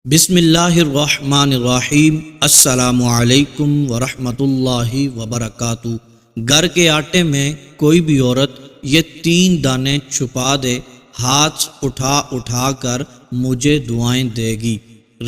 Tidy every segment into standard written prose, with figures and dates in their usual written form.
بسم اللہ الرحمن الرحیم۔ السلام علیکم ورحمۃ اللہ وبرکاتہ۔ گھر کے آٹے میں کوئی بھی عورت یہ 3 دانے چھپا دے، ہاتھ اٹھا اٹھا کر مجھے دعائیں دے گی،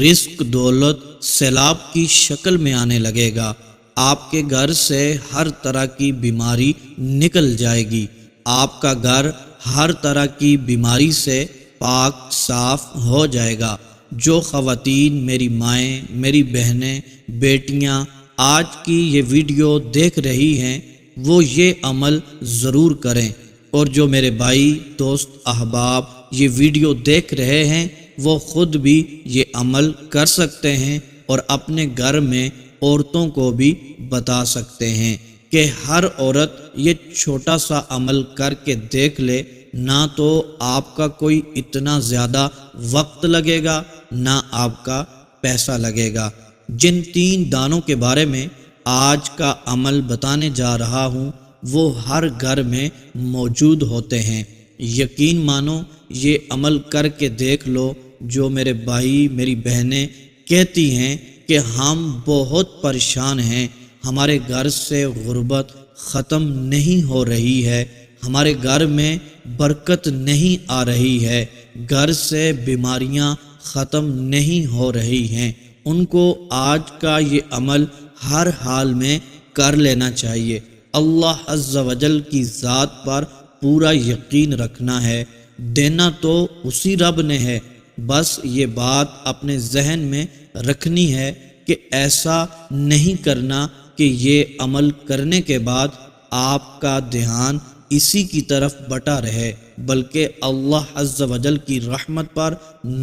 رزق دولت سیلاب کی شکل میں آنے لگے گا، آپ کے گھر سے ہر طرح کی بیماری نکل جائے گی، آپ کا گھر ہر طرح کی بیماری سے پاک صاف ہو جائے گا۔ جو خواتین، میری مائیں، میری بہنیں، بیٹیاں آج کی یہ ویڈیو دیکھ رہی ہیں وہ یہ عمل ضرور کریں، اور جو میرے بھائی، دوست، احباب یہ ویڈیو دیکھ رہے ہیں وہ خود بھی یہ عمل کر سکتے ہیں اور اپنے گھر میں عورتوں کو بھی بتا سکتے ہیں کہ ہر عورت یہ چھوٹا سا عمل کر کے دیکھ لے، نہ تو آپ کا کوئی اتنا زیادہ وقت لگے گا نہ آپ کا پیسہ لگے گا۔ جن 3 دانوں کے بارے میں آج کا عمل بتانے جا رہا ہوں وہ ہر گھر میں موجود ہوتے ہیں۔ یقین مانو، یہ عمل کر کے دیکھ لو۔ جو میرے بھائی، میری بہنیں کہتی ہیں کہ ہم بہت پریشان ہیں، ہمارے گھر سے غربت ختم نہیں ہو رہی ہے، ہمارے گھر میں برکت نہیں آ رہی ہے، گھر سے بیماریاں ختم نہیں ہو رہی ہیں، ان کو آج کا یہ عمل ہر حال میں کر لینا چاہیے۔ اللہ عز و جل کی ذات پر پورا یقین رکھنا ہے، دینا تو اسی رب نے ہے، بس یہ بات اپنے ذہن میں رکھنی ہے کہ ایسا نہیں کرنا کہ یہ عمل کرنے کے بعد آپ کا دھیان اسی کی طرف بٹا رہے، بلکہ اللہ عز و جل کی رحمت پر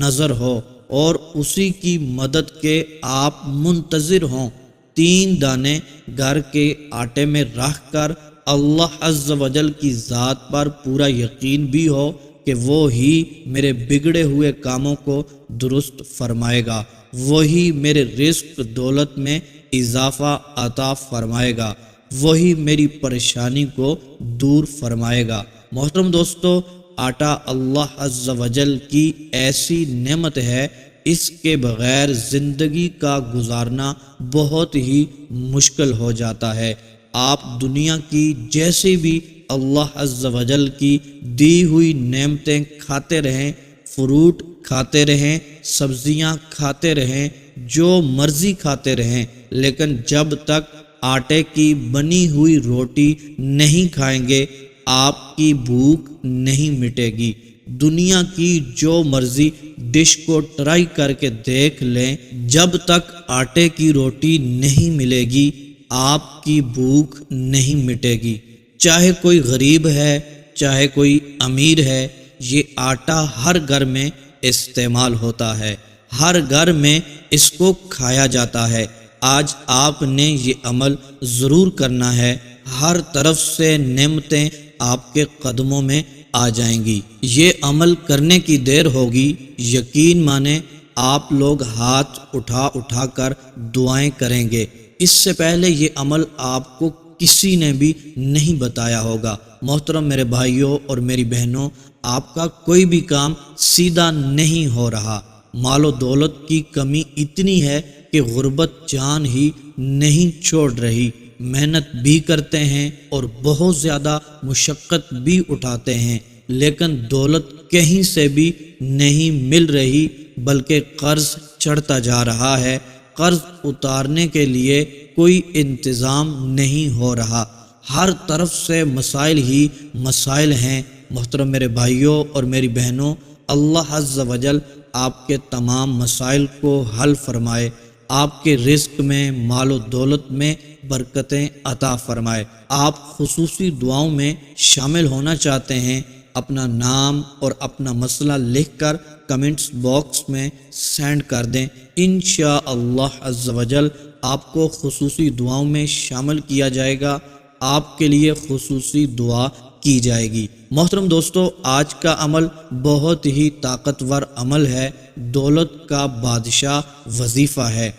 نظر ہو اور اسی کی مدد کے آپ منتظر ہوں۔ 3 دانے گھر کے آٹے میں رکھ کر اللہ عز و جل کی ذات پر پورا یقین بھی ہو کہ وہ ہی میرے بگڑے ہوئے کاموں کو درست فرمائے گا، وہی میرے رزق دولت میں اضافہ عطا فرمائے گا، وہی میری پریشانی کو دور فرمائے گا۔ محترم دوستو، آٹا اللہ عز و جل کی ایسی نعمت ہے، اس کے بغیر زندگی کا گزارنا بہت ہی مشکل ہو جاتا ہے۔ آپ دنیا کی جیسی بھی اللہ عز و جل کی دی ہوئی نعمتیں کھاتے رہیں، فروٹ کھاتے رہیں، سبزیاں کھاتے رہیں، جو مرضی کھاتے رہیں، لیکن جب تک آٹے کی بنی ہوئی روٹی نہیں کھائیں گے آپ کی بھوک نہیں مٹے گی۔ دنیا کی جو مرضی ڈش کو ٹرائی کر کے دیکھ لیں، جب تک آٹے کی روٹی نہیں ملے گی آپ کی بھوک نہیں مٹے گی۔ چاہے کوئی غریب ہے، چاہے کوئی امیر ہے، یہ آٹا ہر گھر میں استعمال ہوتا ہے، ہر گھر میں اس کو کھایا جاتا ہے۔ آج آپ نے یہ عمل ضرور کرنا ہے، ہر طرف سے نعمتیں آپ کے قدموں میں آ جائیں گی۔ یہ عمل کرنے کی دیر ہوگی، یقین مانیں آپ لوگ ہاتھ اٹھا اٹھا کر دعائیں کریں گے۔ اس سے پہلے یہ عمل آپ کو کسی نے بھی نہیں بتایا ہوگا۔ محترم میرے بھائیوں اور میری بہنوں، آپ کا کوئی بھی کام سیدھا نہیں ہو رہا، مال و دولت کی کمی اتنی ہے کہ غربت جان ہی نہیں چھوڑ رہی، محنت بھی کرتے ہیں اور بہت زیادہ مشقت بھی اٹھاتے ہیں، لیکن دولت کہیں سے بھی نہیں مل رہی، بلکہ قرض چڑھتا جا رہا ہے، قرض اتارنے کے لیے کوئی انتظام نہیں ہو رہا، ہر طرف سے مسائل ہی مسائل ہیں۔ محترم میرے بھائیوں اور میری بہنوں، اللہ عز و جل آپ کے تمام مسائل کو حل فرمائے، آپ کے رزق میں، مال و دولت میں برکتیں عطا فرمائے۔ آپ خصوصی دعاؤں میں شامل ہونا چاہتے ہیں، اپنا نام اور اپنا مسئلہ لکھ کر کمنٹس باکس میں سینڈ کر دیں، انشاءاللہ عز و جل آپ کو خصوصی دعاؤں میں شامل کیا جائے گا، آپ کے لیے خصوصی دعا کی جائے گی۔ محترم دوستو، آج کا عمل بہت ہی طاقتور عمل ہے، دولت کا بادشاہ وظیفہ ہے۔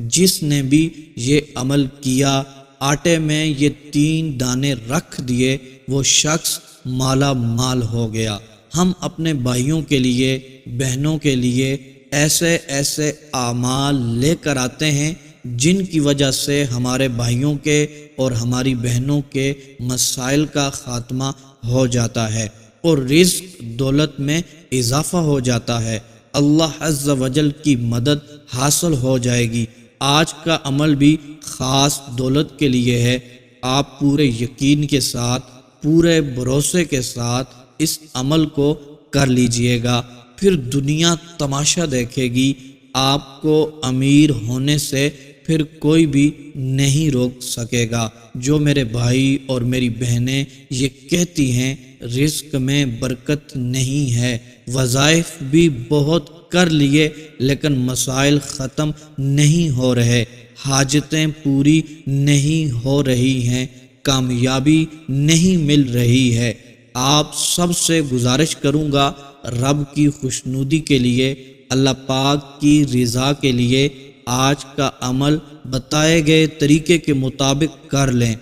جس نے بھی یہ عمل کیا، آٹے میں یہ 3 دانے رکھ دیے، وہ شخص مالا مال ہو گیا۔ ہم اپنے بھائیوں کے لیے، بہنوں کے لیے ایسے ایسے اعمال لے کر آتے ہیں جن کی وجہ سے ہمارے بھائیوں کے اور ہماری بہنوں کے مسائل کا خاتمہ ہو جاتا ہے اور رزق دولت میں اضافہ ہو جاتا ہے، اللہ عز و جل کی مدد حاصل ہو جائے گی۔ آج کا عمل بھی خاص دولت کے لیے ہے۔ آپ پورے یقین کے ساتھ، پورے بھروسے کے ساتھ اس عمل کو کر لیجئے گا، پھر دنیا تماشا دیکھے گی، آپ کو امیر ہونے سے پھر کوئی بھی نہیں روک سکے گا۔ جو میرے بھائی اور میری بہنیں یہ کہتی ہیں رزق میں برکت نہیں ہے، وظائف بھی بہت کر لیے لیکن مسائل ختم نہیں ہو رہے، حاجتیں پوری نہیں ہو رہی ہیں، کامیابی نہیں مل رہی ہے، آپ سب سے گزارش کروں گا رب کی خوشنودی کے لیے، اللہ پاک کی رضا کے لیے آج کا عمل بتائے گئے طریقے کے مطابق کر لیں۔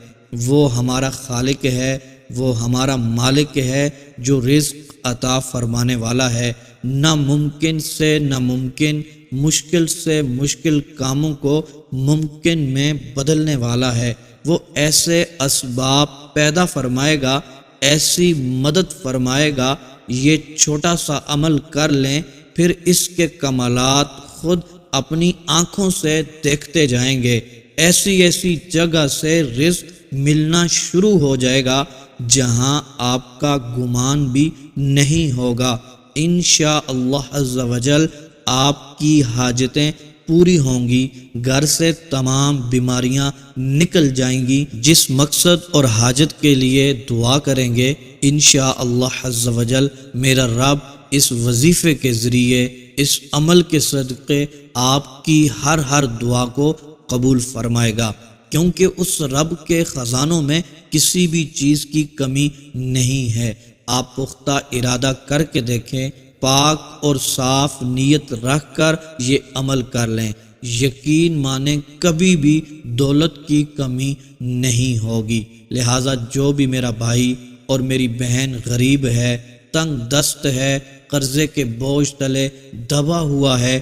وہ ہمارا خالق ہے، وہ ہمارا مالک ہے جو رزق عطا فرمانے والا ہے، ناممکن سے ناممکن، مشکل سے مشکل کاموں کو ممکن میں بدلنے والا ہے۔ وہ ایسے اسباب پیدا فرمائے گا، ایسی مدد فرمائے گا، یہ چھوٹا سا عمل کر لیں پھر اس کے کمالات خود اپنی آنکھوں سے دیکھتے جائیں گے۔ ایسی ایسی جگہ سے رزق ملنا شروع ہو جائے گا جہاں آپ کا گمان بھی نہیں ہوگا۔ انشاءاللہ عز و جل آپ کی حاجتیں پوری ہوں گی، گھر سے تمام بیماریاں نکل جائیں گی۔ جس مقصد اور حاجت کے لیے دعا کریں گے انشاءاللہ عز و جل میرا رب اس وظیفے کے ذریعے، اس عمل کے صدقے آپ کی ہر دعا کو قبول فرمائے گا، کیونکہ اس رب کے خزانوں میں کسی بھی چیز کی کمی نہیں ہے۔ آپ پختہ ارادہ کر کے دیکھیں، پاک اور صاف نیت رکھ کر یہ عمل کر لیں، یقین مانیں کبھی بھی دولت کی کمی نہیں ہوگی۔ لہٰذا جو بھی میرا بھائی اور میری بہن غریب ہے، تنگ دست ہے، قرضے کے بوجھ تلے دبا ہوا ہے،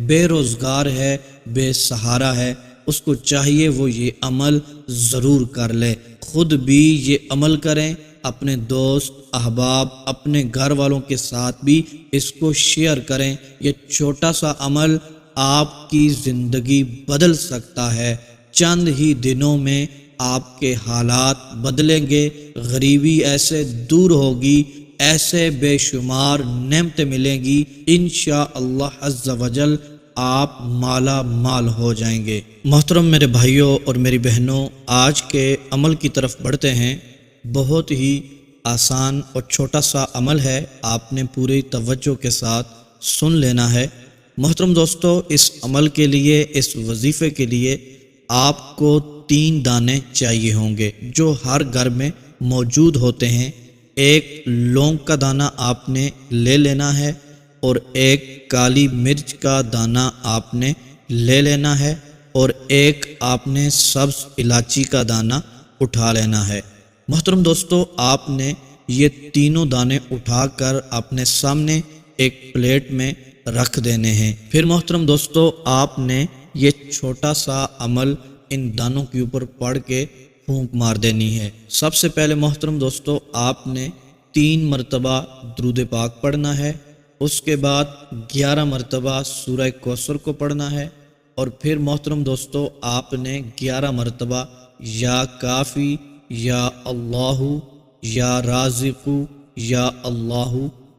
بے روزگار ہے، بے سہارا ہے، اس کو چاہیے وہ یہ عمل ضرور کر لے، خود بھی یہ عمل کریں، اپنے دوست احباب اپنے گھر والوں کے ساتھ بھی اس کو شیئر کریں۔ یہ چھوٹا سا عمل آپ کی زندگی بدل سکتا ہے، چند ہی دنوں میں آپ کے حالات بدلیں گے، غریبی ایسے دور ہوگی، ایسے بے شمار نعمتیں ملیں گی، انشاءاللہ عز و جل آپ مالا مال ہو جائیں گے۔ محترم میرے بھائیوں اور میری بہنوں، آج کے عمل کی طرف بڑھتے ہیں۔ بہت ہی آسان اور چھوٹا سا عمل ہے، آپ نے پوری توجہ کے ساتھ سن لینا ہے۔ محترم دوستو، اس عمل کے لیے، اس وظیفے کے لیے آپ کو 3 دانے چاہیے ہوں گے جو ہر گھر میں موجود ہوتے ہیں۔ ایک لونگ کا دانہ آپ نے لے لینا ہے اور ایک کالی مرچ کا دانہ آپ نے لے لینا ہے اور ایک آپ نے سبز الائچی کا دانہ اٹھا لینا ہے۔ محترم دوستو، آپ نے یہ تینوں دانے اٹھا کر اپنے سامنے ایک پلیٹ میں رکھ دینے ہیں۔ پھر محترم دوستو، آپ نے یہ چھوٹا سا عمل ان دانوں کے اوپر پڑھ کے پھونک مار دینی ہے۔ سب سے پہلے محترم دوستو، آپ نے 3 مرتبہ درود پاک پڑھنا ہے، اس کے بعد 11 مرتبہ سورہ کوثر کو پڑھنا ہے، اور پھر محترم دوستو آپ نے 11 مرتبہ یا کافی، یا اللہ، یا رازق، یا اللہ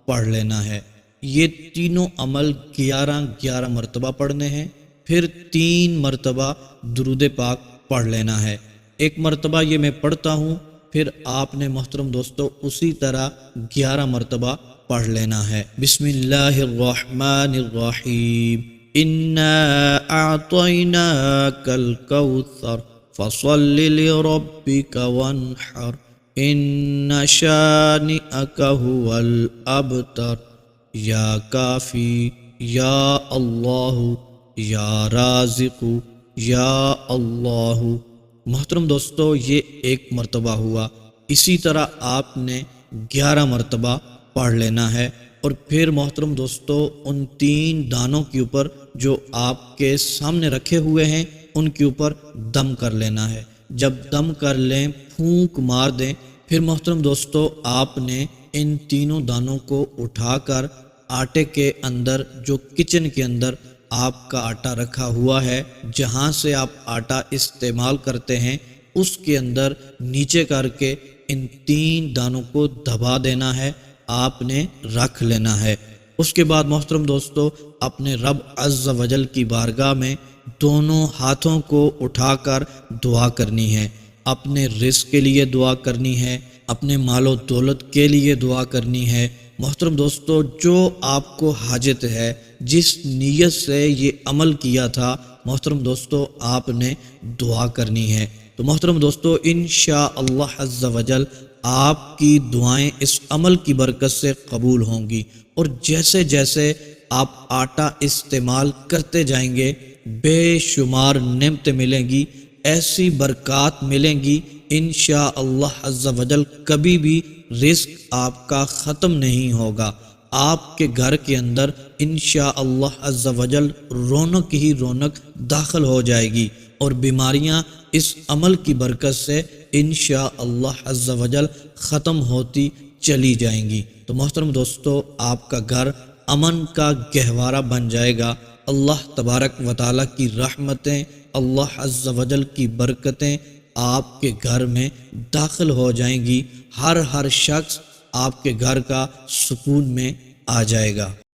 پڑھ لینا ہے۔ یہ تینوں عمل 11 مرتبہ پڑھنے ہیں، پھر 3 مرتبہ درود پاک پڑھ لینا ہے۔ ایک مرتبہ یہ میں پڑھتا ہوں، پھر آپ نے محترم دوستو اسی طرح 11 مرتبہ پڑھ لینا ہے۔ بسم اللہ الرحمن الرحیم، انا اعطیناک الکوثر فصل لربک وانحر ان شانئک هو الابتر، یا کافی، یا اللہ، یا رازق، یا اللہ۔ محترم دوستو، یہ ایک مرتبہ ہوا، اسی طرح آپ نے 11 مرتبہ پڑھ لینا ہے۔ اور پھر محترم دوستو ان 3 دانوں کے اوپر جو آپ کے سامنے رکھے ہوئے ہیں ان کے اوپر دم کر لینا ہے۔ جب دم کر لیں، پھونک مار دیں، پھر محترم دوستو آپ نے ان تینوں دانوں کو اٹھا کر آٹے کے اندر، جو کچن کے اندر آپ کا آٹا رکھا ہوا ہے، جہاں سے آپ آٹا استعمال کرتے ہیں، اس کے اندر نیچے کر کے ان 3 دانوں کو دبا دینا ہے، آپ نے رکھ لینا ہے۔ اس کے بعد محترم دوستو اپنے رب عز و جل کی بارگاہ میں دونوں ہاتھوں کو اٹھا کر دعا کرنی ہے، اپنے رزق کے لیے دعا کرنی ہے، اپنے مال و دولت کے لیے دعا کرنی ہے۔ محترم دوستو جو آپ کو حاجت ہے، جس نیت سے یہ عمل کیا تھا، محترم دوستو آپ نے دعا کرنی ہے۔ تو محترم دوستو انشاءاللہ عز و جل آپ کی دعائیں اس عمل کی برکت سے قبول ہوں گی، اور جیسے جیسے آپ آٹا استعمال کرتے جائیں گے بے شمار نعمتیں ملیں گی، ایسی برکات ملیں گی انشاءاللہ عز و جل، کبھی بھی رزق آپ کا ختم نہیں ہوگا۔ آپ کے گھر کے اندر انشاءاللہ عز و جل رونق ہی رونق داخل ہو جائے گی، اور بیماریاں اس عمل کی برکت سے انشاءاللہ عز و جل ختم ہوتی چلی جائیں گی۔ تو محترم دوستو آپ کا گھر امن کا گہوارہ بن جائے گا۔ اللہ تبارک و تعالیٰ کی رحمتیں، اللہ عز و جل کی برکتیں آپ کے گھر میں داخل ہو جائیں گی، ہر شخص آپ کے گھر کا سکون میں آ جائے گا۔